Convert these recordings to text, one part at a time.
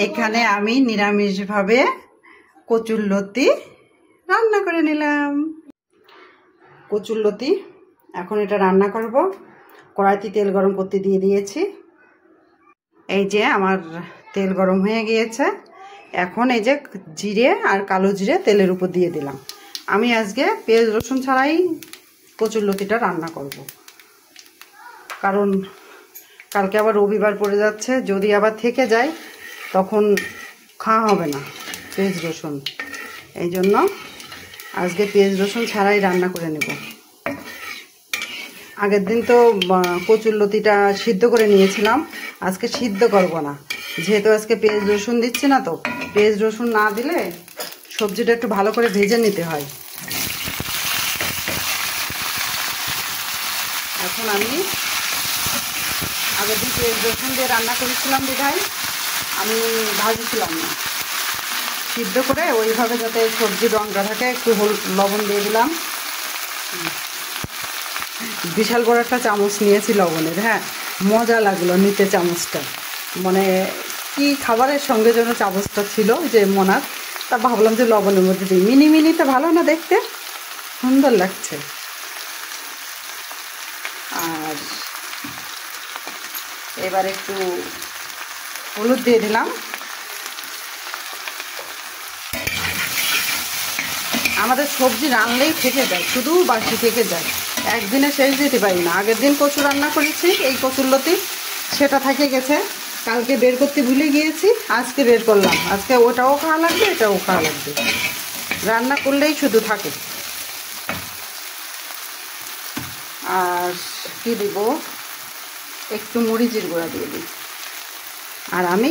এখানে আমি নিরামিষভাবে কচুরলতি রান্না করে নিলাম। কচুরলতি এখন এটা রান্না করব। কড়াইতে তেল গরম করতে দিয়ে দিয়েছি। এই যে আমার তেল গরম হয়ে গিয়েছে। এখন এই যে জিরে আর কালো জিরে তেলের উপর দিয়ে দিলাম। আমি আজকে পেঁয়াজ রসুন ছাড়াই কচুরলতিটা রান্না করব, কারণ কালকে আবার রবিবার পড়ে যাচ্ছে। যদি আবার থেকে যায় তখন খাওয়া হবে না পেঁয়াজ রসুন। এই জন্য আজকে পেঁয়াজ রসুন ছাড়াই রান্না করে নেব। আগের দিন তো কচুরলতিটা সিদ্ধ করে নিয়েছিলাম, আজকে সিদ্ধ করব না, যেহেতু আজকে পেঁয়াজ রসুন দিচ্ছি না। তো পেঁয়াজ রসুন না দিলে সবজিটা একটু ভালো করে ভেজে নিতে হয়। এখন আমি আগের দিন পেঁয়াজ রসুন দিয়ে রান্না করেছিলাম বিধায় আমি ভাজছিলাম না, সিদ্ধ করে ওইভাবে যাতে সবজির রঙটা থাকে একটু লবণ দিয়ে দিলাম। বিশাল বড় একটা চামচ নিয়েছি লবণের। হ্যাঁ, মজা লাগলো নিতে চামচটা, মানে কি খাবারের সঙ্গে যেন চামচটা ছিল যে মনার, তা ভাবলাম যে লবণের মধ্যে দিই। মিনি মিনিতে ভালো না দেখতে, সুন্দর লাগছে। আর এবার একটু হলুদ দিয়ে দিলাম। আমাদের সবজি রান্নলেই থেকে যায়, শুধু বাসি থেকে যায়, একদিনে শেষ দিতে পারি না। আগের দিন কচু রান্না করেছি এই কচুরলতি, সেটা থেকে গেছে, কালকে বের করতে ভুলে গিয়েছি, আজকে বের করলাম। আজকে ওটাও খাওয়া লাগবে, এটাও খাওয়া লাগবে, রান্না করলেই শুধু থাকে। আর কি দিব, একটু মরিচের গুঁড়া দিয়ে দিই, আর আমি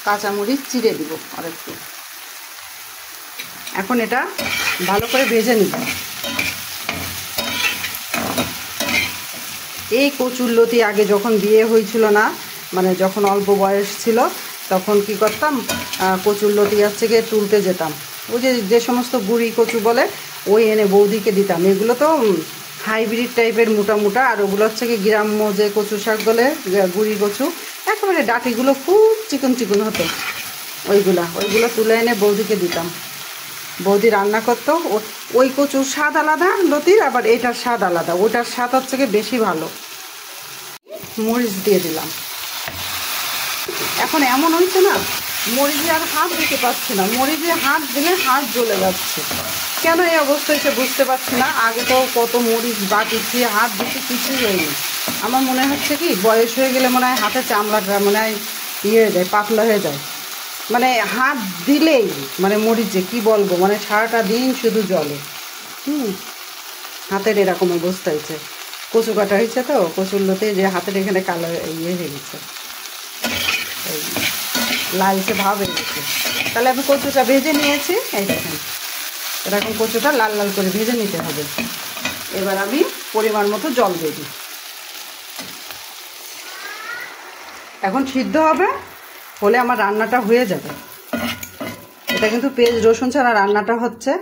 কাঁচামরিচ চিড়ে দিব আর একটু। এখন এটা ভালো করে ভেজে নিব। এই কচুরলতি আগে যখন বিয়ে হয়েছিল না, মানে যখন অল্প বয়স ছিল, তখন কি করতাম, কচুরলতি হচ্ছে গিয়ে তুলতে যেতাম। ওই যে সমস্ত গুড়ি কচু বলে, ওই এনে বৌদিকে দিতাম। এগুলো তো হাইব্রিড টাইপের মোটা মোটা, আর ওগুলো হচ্ছে কি গ্রাম্য যে কচু শাক বলে, গুড়ি কচু, একেবারে ডাঁটিগুলো খুব চিকন চিকন হতো। ওইগুলো তুলে এনে বৌদিকে দিতাম। বৌদি রান্না করতো। ওই কচুর স্বাদ আলাদা লতির, আবার এটার স্বাদ আলাদা। ওটার স্বাদ হচ্ছে কি বেশি ভালো। মরিচ দিয়ে দিলাম। এখন এমন হয়েছে না, মরিচে আর হাত দিতে পারছি না। মরিচে হাত দিলে হাত জ্বলে যাচ্ছে। কেন এই অবস্থা হয়েছে বুঝতে পারছি না। আগে তো কত মরিচ বাটিছি, হাত দিতে কিছুই হয়নি। আমার মনে হচ্ছে কি বয়স হয়ে গেলে মনে হয় হাতে চামড়াটা মনে হয় হয়ে যায়, পাতলা হয়ে যায়। মানে হাত দিলেই মানে মরিচে কি বলবো, মানে সারাটা দিন শুধু জলে। হাতের এরকম অবস্থা হয়েছে। কচু কাটা হয়েছে তো, কচুরলতি যে হাতের এখানে কালো হয়ে গেছে, লালচে ভাব হয়ে গেছে। তাহলে আমি কচুটা ভেজে নিয়েছি। এই দেখেন, এরকম কচুটা লাল লাল করে ভেজে নিতে হবে। এবার আমি পরিমাণ মতো জল দিয়ে দিই। এখন সিদ্ধ হবে, হলে আমার রান্নাটা হয়ে যাবে। এটা কিন্তু পেঁয়াজ রসুন ছাড়া রান্নাটা হচ্ছে।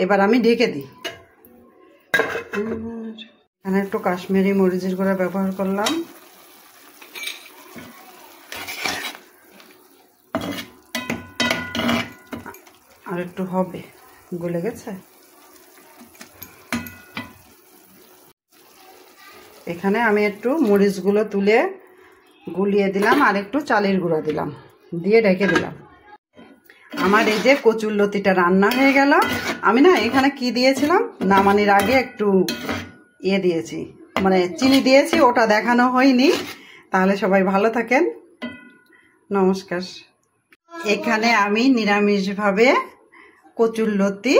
এবার আমি ঢেকে দিই। এখানে একটু কাশ্মীরি মরিচের গুঁড়া ব্যবহার করলাম। আর একটু হবে, গলে গেছে। এখানে আমি একটু মরিচগুলো তুলে গুলিয়ে দিলাম, আর একটু চালের গুঁড়া দিলাম, দিয়ে ঢেকে দিলাম। আমার এই যে কচুরলতিটা রান্না হয়ে গেল। আমি না এখানে কি দিয়েছিলাম, নামানির আগে একটু দিয়েছি, মানে চিনি দিয়েছি, ওটা দেখানো হয়নি। তাহলে সবাই ভালো থাকেন, নমস্কার। এখানে আমি নিরামিষভাবে কচুরলতি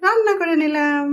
রান্না করে নিলাম।